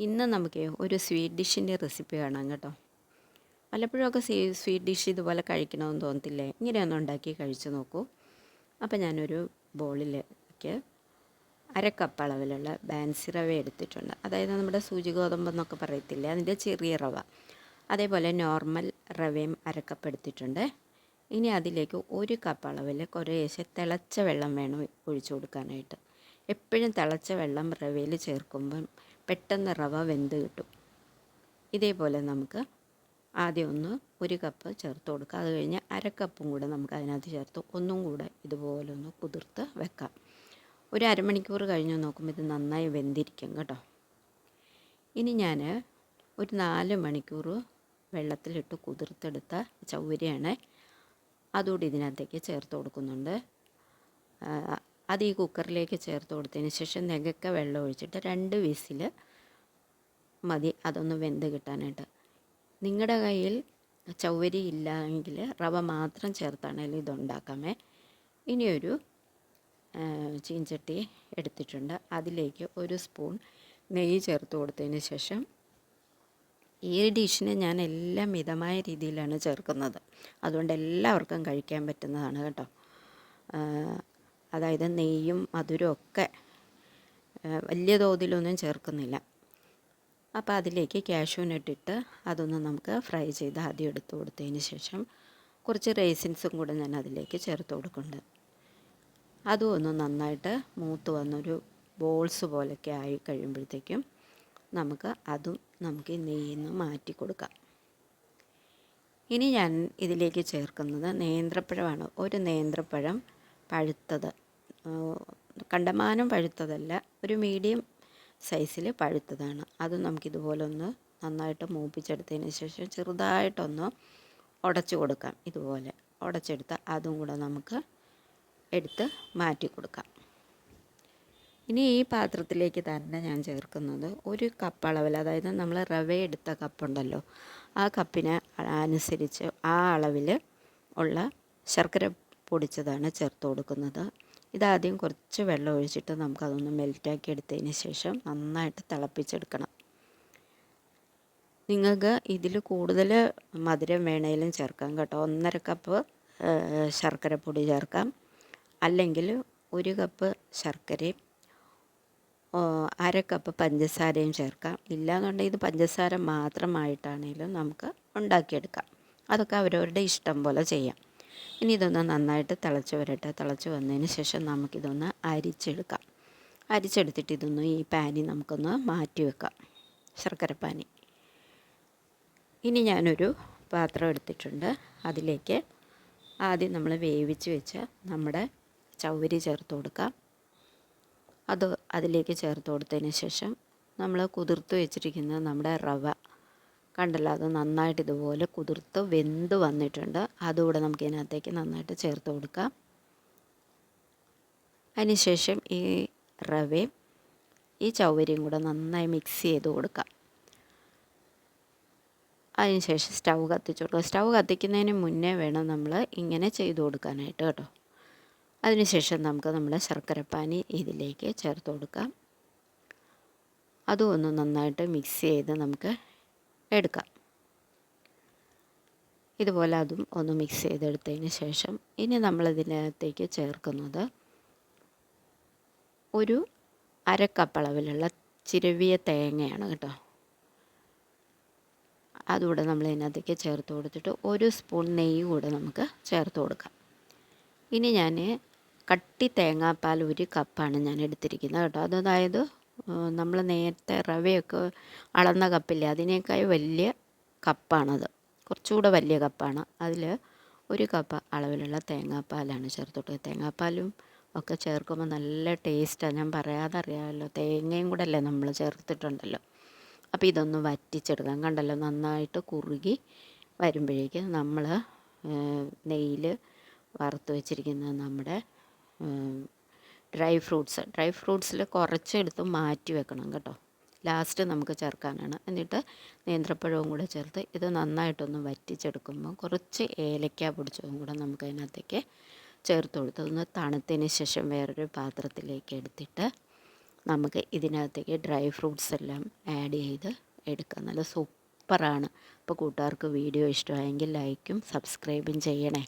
ഇന്ന് നമുക്ക് ഒരു സ്വീറ്റ് ഡിഷിൻ്റെ റെസിപ്പി കാണാം കേട്ടോ. പലപ്പോഴൊക്കെ സ്വീറ്റ് ഡിഷ് ഇതുപോലെ കഴിക്കണമെന്ന് തോന്നത്തില്ലേ? ഇങ്ങനെയൊന്ന് ഉണ്ടാക്കി കഴിച്ചു നോക്കൂ. അപ്പോൾ ഞാനൊരു ബോളിലേക്ക് അരക്കപ്പ് അളവിലുള്ള ബാൻസി റവ എടുത്തിട്ടുണ്ട്. അതായത് നമ്മുടെ സൂചി ഗോതമ്പെന്നൊക്കെ പറയത്തില്ലേ, അതിൻ്റെ ചെറിയ റവ. അതേപോലെ നോർമൽ റവയും അരക്കപ്പ് എടുത്തിട്ടുണ്ട്. ഇനി അതിലേക്ക് ഒരു കപ്പ് അളവിൽ കുറേശ്ശെ തിളച്ച വെള്ളം വേണം ഒഴിച്ചു കൊടുക്കാനായിട്ട്. എപ്പോഴും തിളച്ച വെള്ളം റവയിൽ ചേർക്കുമ്പം പെട്ടെന്ന് റവ വെന്ത് കിട്ടും. ഇതേപോലെ നമുക്ക് ആദ്യം ഒരു കപ്പ് ചേർത്ത് കൊടുക്കുക. അത് കഴിഞ്ഞ് അരക്കപ്പും കൂടെ നമുക്ക് അതിനകത്ത് ചേർത്ത് ഒന്നും കൂടെ ഇതുപോലെ ഒന്ന് കുതിർത്ത് വെക്കാം. ഒരു അരമണിക്കൂർ കഴിഞ്ഞ് നോക്കുമ്പോൾ ഇത് നന്നായി വെന്തിരിക്കും കേട്ടോ. ഇനി ഞാൻ ഒരു 4 മണിക്കൂർ വെള്ളത്തിലിട്ട് കുതിർത്തെടുത്ത ചൗവരിയാണ് അതുകൂടി ഇതിനകത്തേക്ക് ചേർത്ത് കൊടുക്കുന്നുണ്ട്. അത് ഈ കുക്കറിലേക്ക് ചേർത്ത് കൊടുത്തതിന് ശേഷം നെകക്ക വെള്ളം ഒഴിച്ചിട്ട് 2 വിസിൽ മതി അതൊന്ന് വെന്ത് കിട്ടാനായിട്ട്. നിങ്ങളുടെ കയ്യിൽ ചൗവരി ഇല്ലെങ്കിൽ റവ മാത്രം ചേർത്താണെങ്കിലും ഇതുണ്ടാക്കാമേ. ഇനിയൊരു ചീൻചട്ടി എടുത്തിട്ടുണ്ട്. അതിലേക്ക് ഒരു സ്പൂൺ നെയ്യ് ചേർത്ത് കൊടുത്തതിന് ശേഷം ഈ ഡിഷിന് ഞാൻ എല്ലാം മിതമായ രീതിയിലാണ് ചേർക്കുന്നത്. അതുകൊണ്ട് എല്ലാവർക്കും കഴിക്കാൻ പറ്റുന്നതാണ് കേട്ടോ. അതായത് നെയ്യും മധുരവും ഒക്കെ വലിയ തോതിലൊന്നും ചേർക്കുന്നില്ല. അപ്പോൾ അതിലേക്ക് കാഷ്യൂനട്ടിട്ട് അതൊന്ന് നമുക്ക് ഫ്രൈ ചെയ്ത് ആദ്യം എടുത്ത് കൊടുത്തതിന് ശേഷം കുറച്ച് റേസിൻസും കൂടെ ഞാൻ അതിലേക്ക് ചേർത്ത് കൊടുക്കുന്നുണ്ട്. അതും ഒന്ന് നന്നായിട്ട് മൂത്ത് വന്നൊരു ബോൾസ് പോലെയൊക്കെ ആയി കഴിയുമ്പോഴത്തേക്കും നമുക്ക് ഈ നെയ്യിൽ നിന്ന് മാറ്റി കൊടുക്കാം. ഇനി ഞാൻ ഇതിലേക്ക് ചേർക്കുന്നത് നേന്ത്രപ്പഴമാണ്. ഒരു നേന്ത്രപ്പഴം പഴുത്തത്, കണ്ടമാനം പഴുത്തതല്ല, ഒരു മീഡിയം സൈസിൽ പഴുത്തതാണ്. അത് നമുക്കിതുപോലെ ഒന്ന് നന്നായിട്ട് മൂപ്പിച്ചെടുത്തതിന് ശേഷം ചെറുതായിട്ടൊന്ന് ഉടച്ചു കൊടുക്കാം. ഇതുപോലെ ഉടച്ചെടുത്ത് അതും കൂടെ നമുക്ക് എടുത്ത് മാറ്റി കൊടുക്കാം. ഇനി ഈ പാത്രത്തിലേക്ക് തന്നെ ഞാൻ ചേർക്കുന്നത് ഒരു കപ്പ് അളവിൽ, അതായത് നമ്മൾ റവ എടുത്ത കപ്പുണ്ടല്ലോ, ആ കപ്പിന് അനുസരിച്ച് ആ അളവിൽ ഉള്ള ശർക്കര പൊടിച്ചതാണ് ചേർത്ത് കൊടുക്കുന്നത്. ഇതാദ്യം കുറച്ച് വെള്ളം ഒഴിച്ചിട്ട് നമുക്കതൊന്ന് മെൽറ്റാക്കി എടുത്തതിന് ശേഷം നന്നായിട്ട് തിളപ്പിച്ചെടുക്കണം. നിങ്ങൾക്ക് ഇതിൽ കൂടുതൽ മധുരം വേണേലും ചേർക്കാം കേട്ടോ. 1.5 കപ്പ് ശർക്കരപ്പൊടി ചേർക്കാം. അല്ലെങ്കിൽ 1 കപ്പ് ശർക്കരയും 1/2 കപ്പ് പഞ്ചസാരയും ചേർക്കാം. ഇല്ലാന്നുണ്ടെങ്കിൽ ഇത് പഞ്ചസാര മാത്രമായിട്ടാണെങ്കിലും നമുക്ക് ഉണ്ടാക്കിയെടുക്കാം. അതൊക്കെ അവരവരുടെ ഇഷ്ടം പോലെ ചെയ്യാം. ഇനി ഇതൊന്ന് നന്നായിട്ട് തിളച്ച് വരട്ടെ. തിളച്ച് വന്നതിന് ശേഷം നമുക്കിതൊന്ന് അരിച്ചെടുക്കാം. അരിച്ചെടുത്തിട്ട് ഇതൊന്ന് ഈ പാനി നമുക്കൊന്ന് മാറ്റി വെക്കാം, ശർക്കരപ്പാനി. ഇനി ഞാനൊരു പാത്രം എടുത്തിട്ടുണ്ട്. അതിലേക്ക് ആദ്യം നമ്മൾ വേവിച്ച് വെച്ച നമ്മുടെ ചൗവരി ചേർത്ത് കൊടുക്കാം. അതിലേക്ക് ചേർത്ത് കൊടുത്തതിന് ശേഷം നമ്മൾ കുതിർത്ത് വെച്ചിരിക്കുന്ന നമ്മുടെ റവ കണ്ടല്ലോ, അത് നന്നായിട്ട് ഇതുപോലെ കുതിർത്ത് വെന്ത് വന്നിട്ടുണ്ട്. അതുകൂടെ നമുക്ക് ഇതിനകത്തേക്ക് നന്നായിട്ട് ചേർത്ത് കൊടുക്കാം. അതിനുശേഷം ഈ റവയും ഈ ചൗവരിയും കൂടെ നന്നായി മിക്സ് ചെയ്ത് കൊടുക്കാം. അതിനുശേഷം സ്റ്റൗ കത്തിച്ച് കൊടുക്കുക. സ്റ്റൗ കത്തിക്കുന്നതിന് മുന്നേ വേണം നമ്മൾ ഇങ്ങനെ ചെയ്ത് കൊടുക്കാനായിട്ട് കേട്ടോ. അതിനുശേഷം നമുക്ക് നമ്മുടെ ശർക്കരപ്പാനി ഇതിലേക്ക് ചേർത്ത് കൊടുക്കാം. അതും ഒന്ന് നന്നായിട്ട് മിക്സ് ചെയ്ത് നമുക്ക് എടുക്കാം. ഇതുപോലെ അതും ഒന്ന് മിക്സ് ചെയ്തെടുത്തതിന് ശേഷം ഇനി നമ്മളിതിനകത്തേക്ക് ചേർക്കുന്നത് ഒരു 1/2 കപ്പ് അളവിലുള്ള ചിരവിയ തേങ്ങയാണ് കേട്ടോ. അതുകൂടെ നമ്മൾ ഇതിനകത്തേക്ക് ചേർത്ത് കൊടുത്തിട്ട് 1 സ്പൂൺ നെയ്യ് കൂടെ നമുക്ക് ചേർത്ത് കൊടുക്കാം. ഇനി ഞാൻ കട്ടി തേങ്ങാപ്പാൽ 1 കപ്പാണ് ഞാൻ എടുത്തിരിക്കുന്നത് കേട്ടോ. അതായത് നമ്മൾ നേരത്തെ റവയൊക്കെ അളന്ന കപ്പില്ലേ, അതിനേക്കാൾ വലിയ കപ്പാണത്, കുറച്ചുകൂടെ വലിയ കപ്പാണ്. അതിൽ 1 കപ്പ് അളവിലുള്ള തേങ്ങാപ്പാലാണ് ചേർത്തോട്ട്. തേങ്ങാപ്പാലും ഒക്കെ ചേർക്കുമ്പോൾ നല്ല ടേസ്റ്റാണ്, ഞാൻ പറയാതെ അറിയാമല്ലോ. തേങ്ങയും കൂടെ അല്ലേ നമ്മൾ ചേർത്തിട്ടുണ്ടല്ലോ. അപ്പോൾ ഇതൊന്ന് വറ്റിച്ചെടുക്കാം. കണ്ടല്ലോ, നന്നായിട്ട് കുറുകി വരുമ്പോഴേക്ക് നമ്മൾ നെയ്യിൽ വറുത്ത് വെച്ചിരിക്കുന്ന നമ്മുടെ ഡ്രൈ ഫ്രൂട്ട്സിൽ കുറച്ചെടുത്ത് മാറ്റി വെക്കണം കേട്ടോ. ലാസ്റ്റ് നമുക്ക് ചേർക്കാനാണ്. എന്നിട്ട് നേന്ത്രപ്പഴവും കൂടെ ചേർത്ത് ഇത് നന്നായിട്ടൊന്ന് വറ്റിച്ചെടുക്കുമ്പോൾ കുറച്ച് ഏലക്ക പൊടിച്ചതും കൂടെ നമുക്ക് അതിനകത്തേക്ക് ചേർത്ത് കൊടുത്ത് ഒന്ന് തണുത്തതിന് ശേഷം വേറൊരു പാത്രത്തിലേക്ക് എടുത്തിട്ട് നമുക്ക് ഇതിനകത്തേക്ക് ഡ്രൈ ഫ്രൂട്ട്സ് എല്ലാം ആഡ് ചെയ്ത് എടുക്കാം. നല്ല സൂപ്പറാണ്. അപ്പോൾ കൂട്ടുകാർക്ക് വീഡിയോ ഇഷ്ടമായെങ്കിൽ ലൈക്കും സബ്സ്ക്രൈബും ചെയ്യണേ.